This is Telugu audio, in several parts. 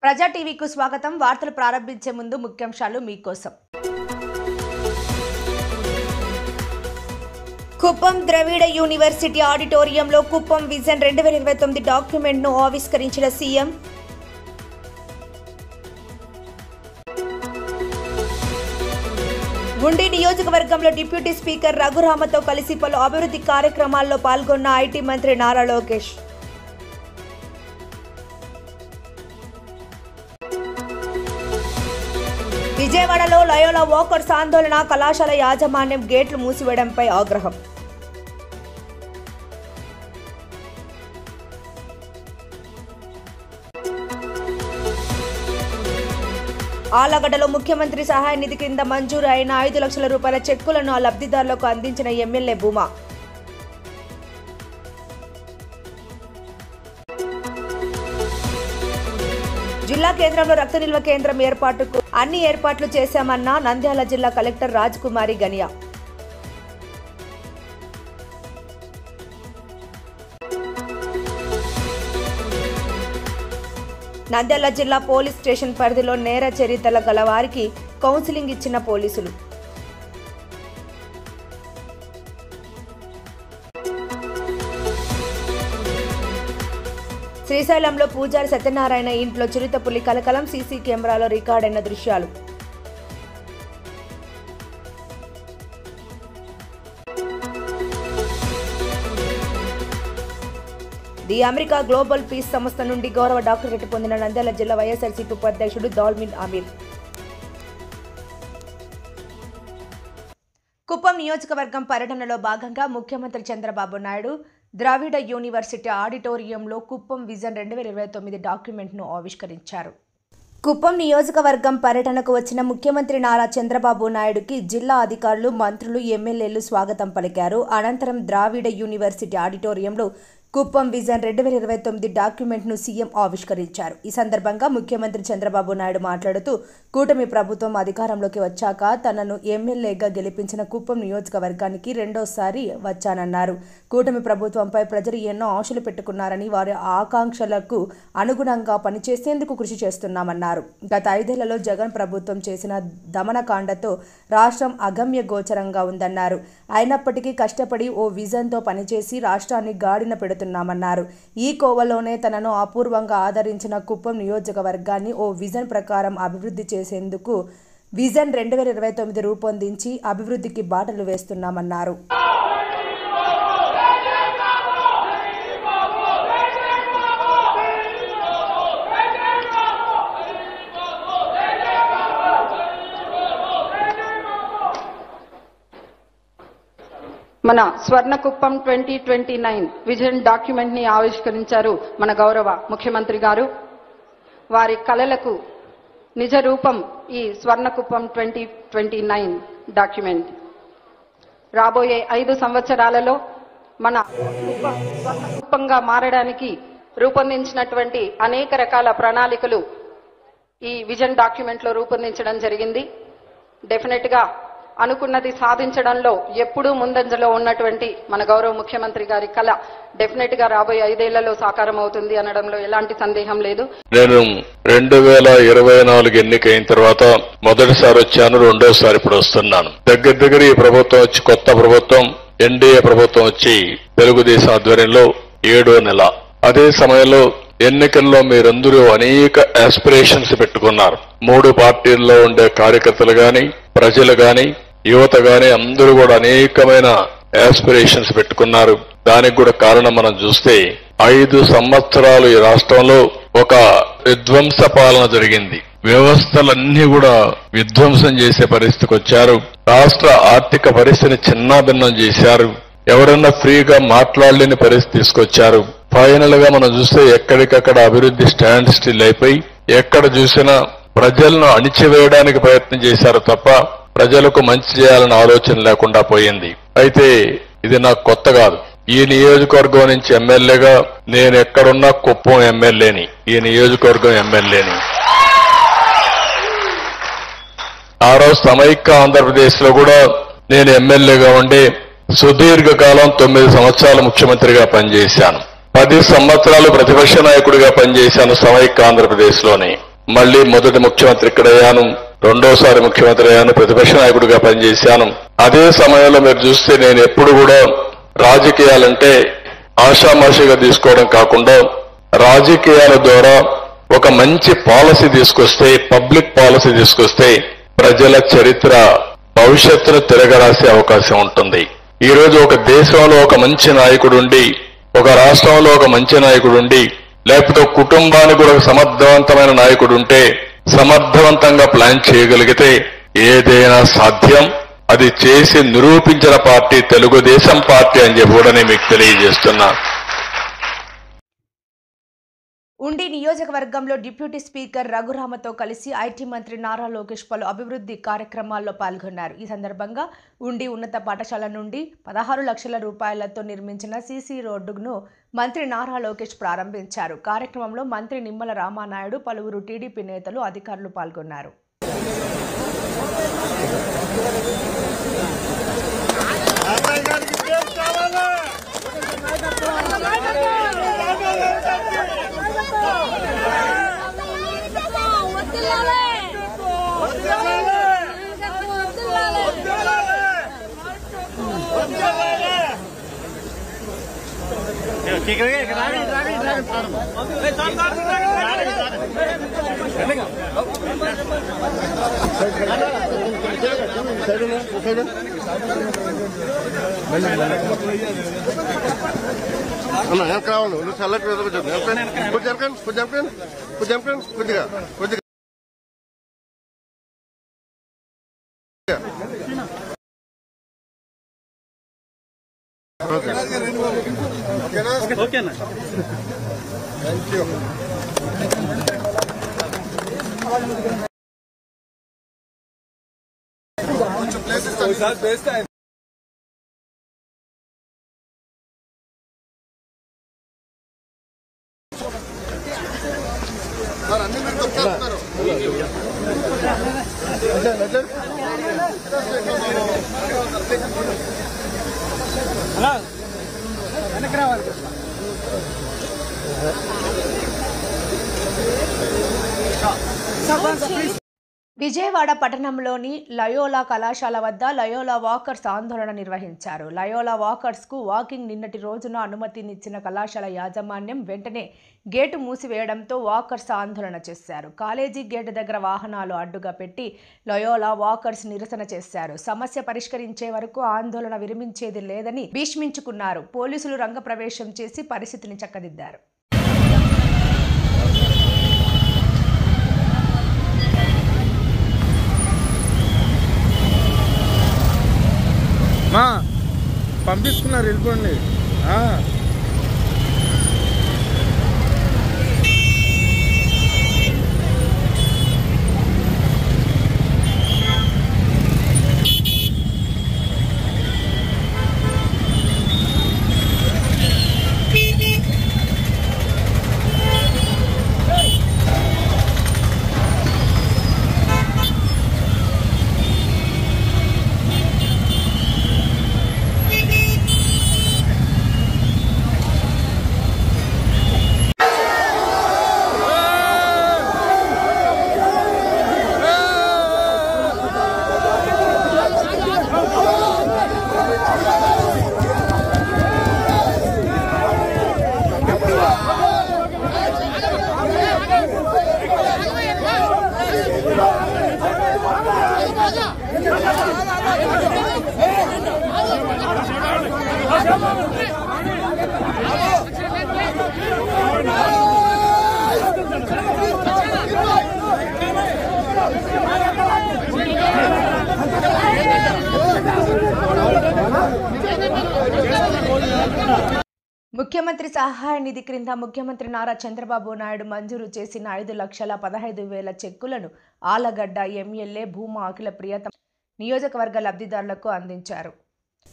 ప్రజా టీవీకు స్వాగతం. వార్తలు ప్రారంభించే ముందు ముఖ్యాంశాలు మీకోసం. కుప్పం ద్రవిడ యూనివర్సిటీ ఆడిటోరియంలో కుప్పం విజన్ 2029 డాక్యుమెంట్ను ఆవిష్కరించిన సీఎం. ఉండి నియోజకవర్గంలో డిప్యూటీ స్పీకర్ రఘురామతో కలిసి పలు అభివృద్ధి కార్యక్రమాల్లో పాల్గొన్న ఐటీ మంత్రి నారా లోకేష్. విజయవాడలో లయోలా వాకర్స్ ఆందోళన, కళాశాల యాజమాన్యం గేట్లు మూసివేయడంపై ఆగ్రహం. ఆలగడ్డలో ముఖ్యమంత్రి సహాయ నిధి కింద మంజూరు అయిన 5 లక్షల రూపాయల చెక్కులను ఆ లబ్ధిదారులకు అందించిన ఎమ్మెల్యే భూమా. జిల్లా కేంద్రంలో రక్త నిల్వ కేంద్రం ఏర్పాటుకు అన్ని ఏర్పాట్లు చేశామన్న నంద్యాల జిల్లా కలెక్టర్ రాజ్కుమారి గనియా. నంద్యాల జిల్లా పోలీస్ స్టేషన్ పరిధిలో నేర చరిత్రల గల వారికి కౌన్సిలింగ్ ఇచ్చిన పోలీసులు. శ్రీశైలంలో పూజారి సత్యనారాయణ ఇంట్లో చిరుతపులి కలకలం, సీసీ కెమెరాలో రికార్డైన దృశ్యాలు. ది అమెరికా గ్లోబల్ పీస్ సంస్థ నుండి గౌరవ డాక్టరేట్ పొందిన నంద్యాల జిల్లా వైఎస్ఆర్సీపీ ఉపాధ్యక్షుడు దాల్మిన్ అమీర్. కుప్పం నియోజకవర్గం పర్యటనలో భాగంగా ముఖ్యమంత్రి చంద్రబాబు నాయుడు ద్రవిడ యూనివర్సిటీ ఆడిటోరియంలో కుప్పం విజన్ 2029 డాక్యుమెంట్ను ఆవిష్కరించారు. కుప్పం నియోజకవర్గం పర్యటనకు వచ్చిన ముఖ్యమంత్రి నారా చంద్రబాబు నాయుడుకి జిల్లా అధికారులు, మంత్రులు, ఎమ్మెల్యేలు స్వాగతం పలికారు. అనంతరం ద్రవిడ యూనివర్సిటీ ఆడిటోరియంలో కుప్పం విజన్ 2029 డాక్యుమెంట్ను సీఎం ఆవిష్కరించారు. ఈ సందర్భంగా ముఖ్యమంత్రి చంద్రబాబు నాయుడు మాట్లాడుతూ, కూటమి ప్రభుత్వం అధికారంలోకి వచ్చాక తనను ఎమ్మెల్యేగా గెలిపించిన కుప్పం నియోజకవర్గానికి రెండోసారి వచ్చానన్నారు. కూటమి ప్రభుత్వంపై ప్రజలు ఎన్నో ఆశలు పెట్టుకున్నారని, వారి ఆకాంక్షలకు అనుగుణంగా పనిచేసేందుకు కృషి చేస్తున్నామన్నారు. గత 5 ఏళ్లలో జగన్ ప్రభుత్వం చేసిన దమనకాండతో రాష్ట్రం అగమ్య గోచరంగా ఉందన్నారు. అయినప్పటికీ కష్టపడి ఓ విజన్తో పనిచేసి రాష్ట్రాన్ని గాడిన పెడుతున్నారు. ఈ కోవలోనే తనను అపూర్వంగా ఆదరించిన కుప్పం నియోజకవర్గాన్ని ఓ విజన్ ప్రకారం అభివృద్ధి చేసేందుకు విజన్ 2029 రూపొందించి అభివృద్ధికి బాటలు వేస్తున్నామన్నారు. మన స్వర్ణకుప్పం 2029 విజన్ డాక్యుమెంట్ ని ఆవిష్కరించారు మన గౌరవ ముఖ్యమంత్రి గారు. వారి కలలకు నిజ రూపం ఈ స్వర్ణకుప్పం 2029 డాక్యుమెంట్. రాబోయే 5 సంవత్సరాలలో మన స్వర్ణకుప్పంగా మారడానికి రూపొందించినటువంటి అనేక రకాల ప్రణాళికలు ఈ విజన్ డాక్యుమెంట్ లో రూపొందించడం జరిగింది. డెఫినెట్ గా అనుకున్నది సాధించడంలో ఎప్పుడూ ముందంజలో ఉన్నటువంటి మన గౌరవ ముఖ్యమంత్రి గారి కళ డెఫినెట్ గా రాబోయే 5 ఏళ్లలో సాకారం అవుతుంది అనడంలో ఎలాంటి సందేహం లేదు. నేను 2024 ఎన్నికైన తర్వాత మొదటిసారి వచ్చాను, రెండోసారి ఇప్పుడు వస్తున్నాను. దగ్గర ఈ ప్రభుత్వం వచ్చి, కొత్త ప్రభుత్వం ఎన్డీఏ ప్రభుత్వం వచ్చి తెలుగుదేశం ఆధ్వర్యంలో 7వ నెల. అదే సమయంలో ఎన్నికల్లో మీరందరూ అనేక ఆస్పిరేషన్స్ పెట్టుకున్నారు. 3 పార్టీల్లో ఉండే కార్యకర్తలు గాని, ప్రజలు గాని, యువత గాని అందరూ కూడా అనేకమైన ఆస్పిరేషన్స్ పెట్టుకున్నారు. దానికి కూడా కారణం మనం చూస్తే 5 సంవత్సరాలు ఈ రాష్ట్రంలో ఒక విధ్వంస పాలన జరిగింది. వ్యవస్థలన్నీ కూడా విధ్వంసం చేసే పరిస్థితికి వచ్చారు. రాష్ట్ర ఆర్థిక పరిస్థితిని చిన్నాభిన్నం చేశారు. ఎవరన్నా ఫ్రీగా మాట్లాడలేని పరిస్థితి తీసుకొచ్చారు. ఫైనల్ గా మనం చూస్తే ఎక్కడికక్కడ అభివృద్ధి స్టాండ్ స్టిల్ అయిపోయి, ఎక్కడ చూసినా ప్రజలను అణిచివేయడానికి ప్రయత్నం చేశారు తప్ప ప్రజలకు మంచి చేయాలనే ఆలోచన లేకుండా పోయింది. అయితే ఇది నాకు కొత్త కాదు. ఈ నియోజకవర్గం నుంచి ఎమ్మెల్యేగా నేను ఎక్కడున్నా కుప్పం ఎమ్మెల్యేని, ఈ నియోజకవర్గం ఎమ్మెల్యేని. ఆ రోజు సమైక్య ఆంధ్రప్రదేశ్ లో కూడా నేను ఎమ్మెల్యేగా ఉండి సుదీర్ఘకాలం 9 సంవత్సరాలు ముఖ్యమంత్రిగా పనిచేశాను. 10 సంవత్సరాలు ప్రతిపక్ష నాయకుడిగా పనిచేశాను సమైక్య ఆంధ్రప్రదేశ్ లోని. మళ్ళీ మొదటి ముఖ్యమంత్రి ఇక్కడ అయ్యాను, రెండోసారి ముఖ్యమంత్రి అయ్యాను, ప్రతిపక్ష నాయకుడిగా పనిచేశాను. అదే సమయంలో మీరు చూస్తే నేను ఎప్పుడు కూడా రాజకీయాలంటే ఆషామాషిగా తీసుకోవడం కాకుండా రాజకీయాల ద్వారా ఒక మంచి పాలసీ తీసుకొస్తే, పబ్లిక్ పాలసీ తీసుకొస్తే ప్రజల చరిత్ర భవిష్యత్తును తిరగరాసే అవకాశం ఉంటుంది. ఈ రోజు ఒక దేశంలో ఒక మంచి నాయకుడు ఉండి, ఒక రాష్ట్రంలో ఒక మంచి నాయకుడు ఉండి, లేకపోతే ఒక కుటుంబానికి కూడా ఒక సమర్థవంతమైన నాయకుడు ఉంటే సమర్థవంతంగా ప్లాన్ చేయగలిగితే ఏదైనా సాధ్యం. అది చేసి నిరూపించిన పార్టీ తెలుగుదేశం పార్టీ అని చెప్పి కూడా నేను మీకు తెలియజేస్తున్నా. ఉండి నియోజకవర్గంలో డిప్యూటీ స్పీకర్ రఘురామతో కలిసి ఐటీ మంత్రి నారా లోకేష్ పలు అభివృద్ధి కార్యక్రమాల్లో పాల్గొన్నారు. ఈ సందర్భంగా ఉండి ఉన్నత పాఠశాల నుండి 16 లక్షల రూపాయలతో నిర్మించిన సీసీ రోడ్డును మంత్రి నారా లోకేష్ ప్రారంభించారు. కార్యక్రమంలో మంత్రి నిమ్మల రామానాయుడు, పలువురు టీడీపీ నేతలు, అధికారులు పాల్గొన్నారు. కావాలి చల్లటి కొద్దిగా ఓకేనా. Thank you. అన్ని మీరు వచ్చేస్తున్నారు. వెనక్కి రావాలి. విజయవాడ పట్టణంలోని లయోలా కళాశాల వద్ద లయోలా వాకర్స్ ఆందోళన నిర్వహించారు. లయోలా వాకర్స్కు వాకింగ్ నిన్నటి రోజున అనుమతినిచ్చిన కళాశాల యాజమాన్యం వెంటనే గేటు మూసివేయడంతో వాకర్స్ ఆందోళన చేశారు. కాలేజీ గేటు దగ్గర వాహనాలు అడ్డుగా పెట్టి లయోలా వాకర్స్ నిరసన చేశారు. సమస్య పరిష్కరించే వరకు ఆందోళన విరమించేది లేదని భీష్మించుకున్నారు. పోలీసులు రంగప్రవేశం చేసి పరిస్థితిని చక్కదిద్దారు. పంపిస్తున్నారు, వెళ్ళిపోండి. ముఖ్యమంత్రి సహాయ నిధి క్రింద ముఖ్యమంత్రి నారా చంద్రబాబు నాయుడు మంజూరు చేసిన 5,15,000 చెక్కులను ఆలగడ్డ ఎమ్మెల్యే భూమా అఖిల ప్రియతమ నియోజకవర్గ లబ్ధిదారులకు అందించారు.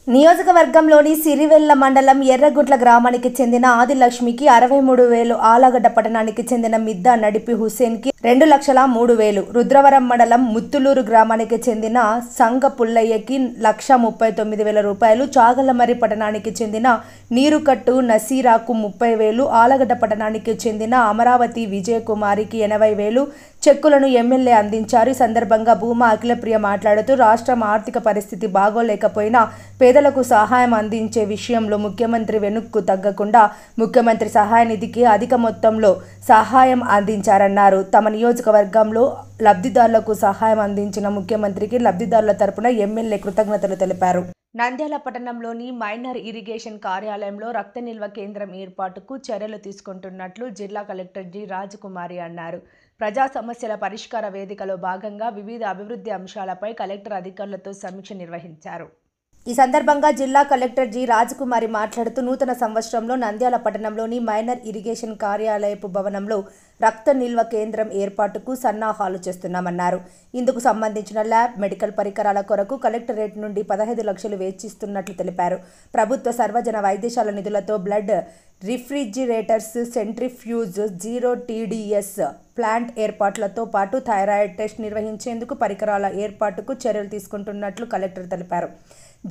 నియోజకవర్గంలోని సిరివెల్ల మండలం ఎర్రగుంట్ల గ్రామానికి చెందిన ఆదిలక్ష్మికి 63,000, ఆలగడ్డ పట్టణానికి చెందిన మిద్దా నడిపి హుస్సేన్కి 2,03,000, రుద్రవరం మండలం ముత్తులూరు గ్రామానికి చెందిన సంగ పుల్లయ్యకి 1,39,000 రూపాయలు, చాగలమర్రి పట్టణానికి చెందిన నీరుకట్టు నసీరాకు 30,000, ఆలగడ్డ పట్టణానికి చెందిన అమరావతి విజయకుమారికి 80,000, చెక్కులను ఎమ్మెల్యే అందించారు. ఈ సందర్భంగా భూమా అఖిలప్రియ మాట్లాడుతూ రాష్ట్రం ఆర్థిక పరిస్థితి బాగోలేకపోయినా పేదలకు సహాయం అందించే విషయంలో ముఖ్యమంత్రి వెనుక్కు తగ్గకుండా ముఖ్యమంత్రి సహాయ నిధికి అధిక మొత్తంలో సహాయం అందించారన్నారు. తమ నియోజకవర్గంలో లబ్ధిదారులకు సహాయం అందించిన ముఖ్యమంత్రికి లబ్ధిదారుల తరపున ఎమ్మెల్యే కృతజ్ఞతలు తెలిపారు. నంద్యాల పట్టణంలోని మైనర్ ఇరిగేషన్ కార్యాలయంలో రక్త నిల్వ కేంద్రం ఏర్పాటుకు చర్యలు తీసుకుంటున్నట్లు జిల్లా కలెక్టర్ జి రాజకుమారి అన్నారు. ప్రజా సమస్యల పరిష్కార వేదికలో భాగంగా వివిధ అభివృద్ధి అంశాలపై కలెక్టర్ అధికారులతో సమీక్ష నిర్వహించారు. ఈ సందర్భంగా జిల్లా కలెక్టర్ జి రాజకుమారి మాట్లాడుతూ నూతన సంవత్సరంలో నంద్యాల పట్టణంలోని మైనర్ ఇరిగేషన్ కార్యాలయపు భవనంలో రక్త నిల్వ కేంద్రం ఏర్పాటుకు సన్నాహాలు చేస్తున్నామన్నారు. ఇందుకు సంబంధించిన ల్యాబ్, మెడికల్ పరికరాల కొరకు కలెక్టరేట్ నుండి 15 లక్షలు వెచ్చిస్తున్నట్లు తెలిపారు. ప్రభుత్వ సర్వజన వైద్యశాల నిధులతో blood refrigerators, centrifuge, 0 TDS plant ఏర్పాట్లతో పాటు థైరాయిడ్ టెస్ట్ నిర్వహించేందుకు పరికరాల ఏర్పాటుకు చర్యలు తీసుకుంటున్నట్లు కలెక్టర్ తెలిపారు.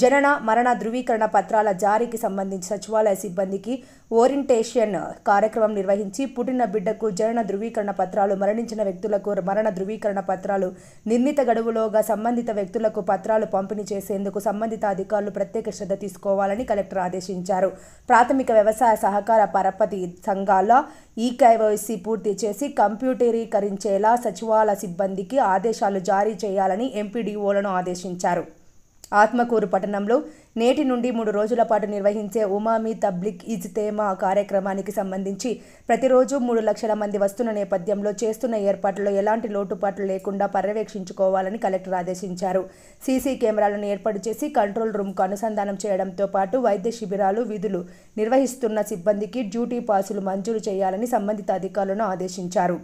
జనన మరణ ధృవీకరణ పత్రాల జారీకి సంబంధించి సచివాలయ సిబ్బందికి ఓరియంటేషన్ కార్యక్రమం నిర్వహించి పుట్టిన బిడ్డకు జనన ధృవీకరణ పత్రాలు, మరణించిన వ్యక్తులకు మరణ ధృవీకరణ పత్రాలు నిర్ణీత గడువులోగా సంబంధిత వ్యక్తులకు పత్రాలు పంపిణీ చేసేందుకు సంబంధిత అధికారులు ప్రత్యేక శ్రద్ధ తీసుకోవాలని కలెక్టర్ ఆదేశించారు. ప్రాథమిక వ్యవసాయ సహకార పరపతి సంఘాల ఈకేవైసీ పూర్తి చేసి కంప్యూటరీకరించేలా సచివాలయ సిబ్బందికి ఆదేశాలు జారీ చేయాలని ఎంపీడీఓలను ఆదేశించారు. ఆత్మకూరు పట్టణంలో నేటి నుండి 3 రోజుల పాటు నిర్వహించే ఉమామి తబ్లిక్ ఇజ్తేమా కార్యక్రమానికి సంబంధించి ప్రతిరోజు 3 లక్షల మంది వస్తున్న నేపథ్యంలో చేస్తున్న ఏర్పాట్లలో ఎలాంటి లోటుపాట్లు లేకుండా పర్యవేక్షించుకోవాలని కలెక్టర్ ఆదేశించారు. సీసీ కెమెరాలను ఏర్పాటు చేసి కంట్రోల్ రూమ్కు అనుసంధానం చేయడంతో పాటు వైద్య శిబిరాలు, విధులు నిర్వహిస్తున్న సిబ్బందికి డ్యూటీ పాసులు మంజూరు చేయాలని సంబంధిత అధికారులను ఆదేశించారు.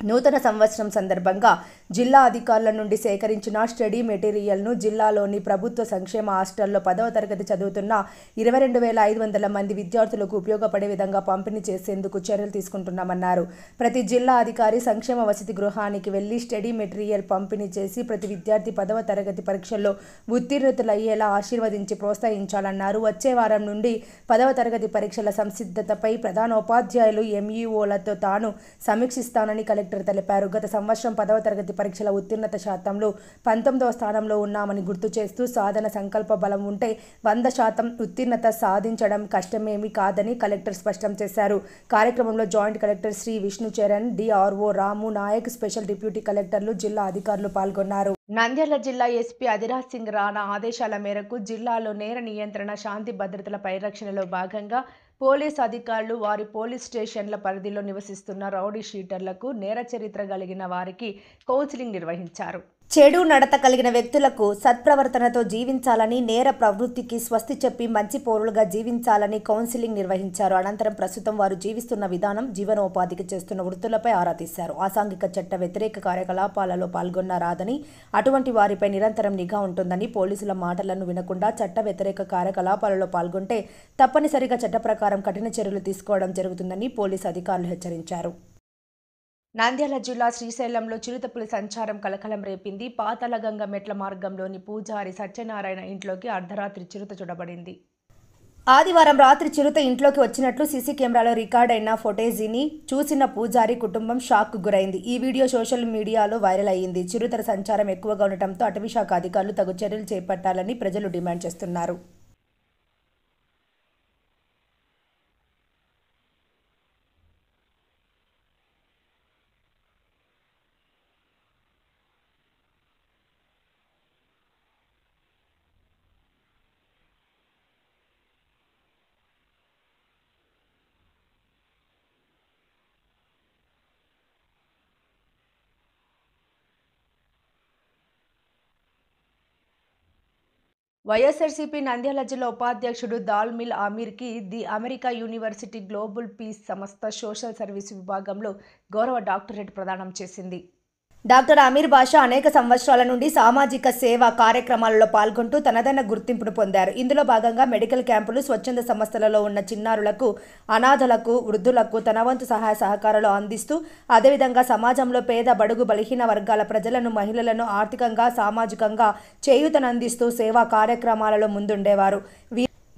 నూతన సంవత్సరం సందర్భంగా జిల్లా అధికారుల నుండి సేకరించిన స్టడీ మెటీరియల్ను జిల్లాలోని ప్రభుత్వ సంక్షేమ హాస్టల్లో 10వ తరగతి చదువుతున్న 22,500 మంది విద్యార్థులకు ఉపయోగపడే విధంగా పంపిణీ చేసేందుకు చర్యలు తీసుకుంటున్నామన్నారు. ప్రతి జిల్లా అధికారి సంక్షేమ వసతి గృహానికి వెళ్లి స్టడీ మెటీరియల్ పంపిణీ చేసి ప్రతి విద్యార్థి 10వ తరగతి పరీక్షల్లో ఉత్తీర్ణులయ్యేలా ఆశీర్వదించి ప్రోత్సహించాలన్నారు. వచ్చే వారం నుండి 10వ తరగతి పరీక్షల సంసిద్ధతపై ప్రధానోపాధ్యాయులు, ఎంఈఓలతో తాను సమీక్షిస్తానని కలెక్టర్ తెలిపారు. గత సంవత్సరం 10వ తరగతి పరీక్షల ఉత్తీర్ణత శాతంలో 19వ స్థానంలో ఉన్నామని గుర్తు చేస్తూ సాధన సంకల్ప బలం ఉంటే 100% ఉత్తీర్ణత సాధించడం కష్టమేమీ కాదని కలెక్టర్ స్పష్టం చేశారు. కార్యక్రమంలో joint collector Shri Vishnucharan, DRO Ramu Nayak, special deputy కలెక్టర్లు, జిల్లా అధికారులు పాల్గొన్నారు. నంద్యాల జిల్లా ఎస్పీ అధిరాజ్ సింగ్ రాణా ఆదేశాల మేరకు జిల్లాలో నేర నియంత్రణ, శాంతి భద్రతల పరిరక్షణలో భాగంగా పోలీస్ అధికారులు వారి పోలీస్ స్టేషన్ల పరిధిలో నివసిస్తున్న రౌడీ షీటర్లకు, నేర చరిత్ర కలిగిన వారికి కౌన్సిలింగ్ నిర్వహించారు. చెడు నడత కలిగిన వ్యక్తులకు సత్ప్రవర్తనతో జీవించాలని, నేర ప్రవృత్తికి స్వస్తి చెప్పి మంచి పౌరులుగా జీవించాలని కౌన్సిలింగ్ నిర్వహించారు. అనంతరం ప్రస్తుతం వారు జీవిస్తున్న విధానం, జీవనోపాధికి చేస్తున్న వృత్తులపై ఆరా తీశారు. అసాంఘిక చట్ట వ్యతిరేక కార్యకలాపాలలో పాల్గొనరాదని, అటువంటి వారిపై నిరంతరం నిఘా ఉంటుందని, పోలీసుల మాటలను వినకుండా చట్ట వ్యతిరేక కార్యకలాపాలలో పాల్గొంటే తప్పనిసరిగా చట్ట ప్రకారం కఠిన చర్యలు తీసుకోవడం జరుగుతుందని పోలీసు అధికారులు హెచ్చరించారు. నంద్యాల జిల్లా శ్రీశైలంలో చిరుతపులి సంచారం కలకలం రేపింది. పాతాళగంగ మెట్ల మార్గంలోని పూజారి సత్యనారాయణ ఇంట్లోకి అర్ధరాత్రి చిరుత చూడబడింది. ఆదివారం రాత్రి చిరుత ఇంట్లోకి వచ్చినట్లు సీసీ కెమెరాలో రికార్డైన ఫుటేజీని చూసిన పూజారి కుటుంబం షాక్కు గురైంది. ఈ వీడియో సోషల్ మీడియాలో వైరల్ అయ్యింది. చిరుతల సంచారం ఎక్కువగా ఉండటంతో అటవీశాఖ అధికారులు తగు చర్యలు చేపట్టాలని ప్రజలు డిమాండ్ చేస్తున్నారు. వైఎస్ఆర్సీపీ నంద్యాల జిల్లా ఉపాధ్యక్షుడు దాల్మిల్ అమీర్కి the America university global peace సంస్థ సోషల్ సర్వీస్ విభాగంలో గౌరవ డాక్టరేట్ ప్రదానం చేసింది. డాక్టర్ అమీర్ బాషా అనేక సంవత్సరాల నుండి సామాజిక సేవా కార్యక్రమాలలో పాల్గొంటూ తనదైన గుర్తింపును పొందారు. ఇందులో భాగంగా మెడికల్ క్యాంపులు, స్వచ్ఛంద సంస్థలలో ఉన్న చిన్నారులకు, అనాథలకు, వృద్ధులకు తన వంతు సహాయ సహకారాలు అందిస్తూ, అదేవిధంగా సమాజంలో పేద, బడుగు, బలహీన వర్గాల ప్రజలను, మహిళలను ఆర్థికంగా, సామాజికంగా చేయూతనందిస్తూ సేవా కార్యక్రమాలలో ముందుండేవారు.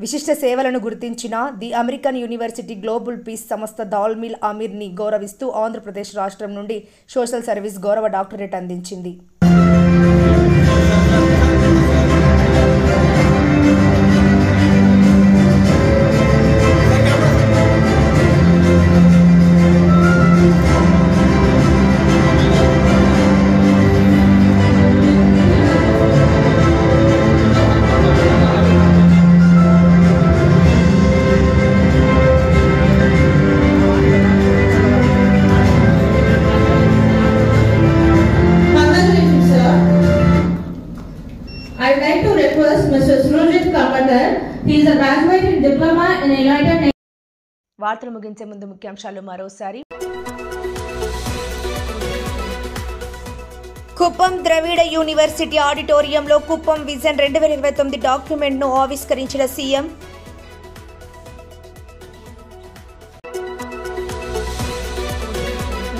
విశిష్ట సేవలను గుర్తించిన the American university global peace సంస్థ దాల్మిల్ అమీర్ని గౌరవిస్తూ ఆంధ్రప్రదేశ్ రాష్ట్రం నుండి సోషల్ సర్వీస్ గౌరవ డాక్టరేట్ అందించింది. I would like to request Mr. Surajit Kamatar. He is a graduate in Diploma in United Nations. వార్తలు ముగించే ముందు ముఖ్యాంశాలు మరోసారి. కుప్పం ద్రవిడ యూనివర్సిటీ ఆడిటోరియంలో కుప్పం విజన్ 2029 డాక్యుమెంట్ను ఆవిష్కరించిన సీఎం.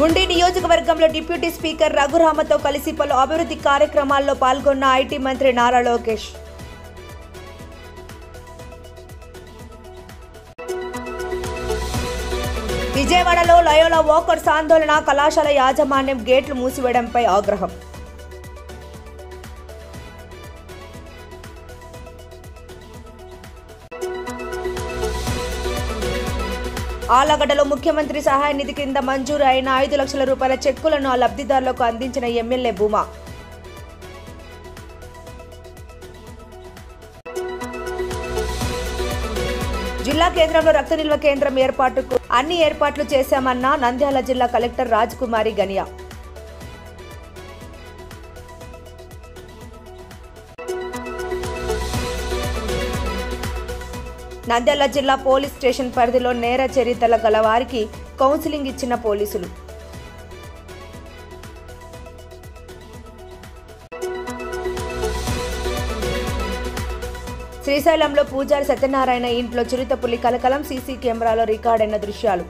గుండి నియోజకవర్గంలో డిప్యూటీ స్పీకర్ రఘురామతో కలిసి పలు అభివృద్ధి కార్యక్రమాల్లో పాల్గొన్న ఐటీ మంత్రి నారా లోకేష్. విజయవాడలో లయోలా వాకర్స్ ఆందోళన, కళాశాల యాజమాన్యం గేట్లు మూసివేయడంపై ఆగ్రహం. ఆలగడ్డలో ముఖ్యమంత్రి సహాయ నిధి కింద మంజూరు అయిన 5 లక్షల రూపాయల చెక్కులను ఆ లబ్ధిదారులకు అందించిన ఎమ్మెల్యే భూమా. జిల్లా కేంద్రంలో రక్త నిల్వ కేంద్రం ఏర్పాటుకు అన్ని ఏర్పాట్లు చేశామన్న నంద్యాల జిల్లా కలెక్టర్ రాజ్కుమారి గనియా. నంద్యాల జిల్లా పోలీస్ స్టేషన్ పరిధిలో నేర చరిత్రల గల వారికి కౌన్సిలింగ్ ఇచ్చిన పోలీసులు. శ్రీశైలంలో పూజారి సత్యనారాయణ ఇంట్లో చిరుతపులి కలకలం, సీసీ కెమెరాలో రికార్డైన దృశ్యాలు.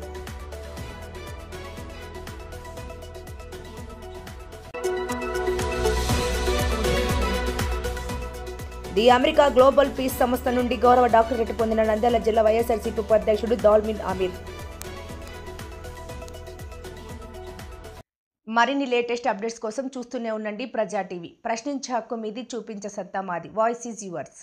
ది అమెరికా గ్లోబల్ పీస్ సంస్థ నుండి గౌరవ డాక్టరేట్ పొందిన నంద్యాల జిల్లా వైఎస్ఆర్సీపీ ఉపాధ్యక్షుడు దాల్మిల్ అమీర్. మరిన్ని లేటెస్ట్ అప్డేట్స్ కోసం చూస్తూనే ఉండండి ప్రజా టీవీ. ప్రశ్నించే హక్కు మీది, చూపించే సత్తా మాది. Voice is yours.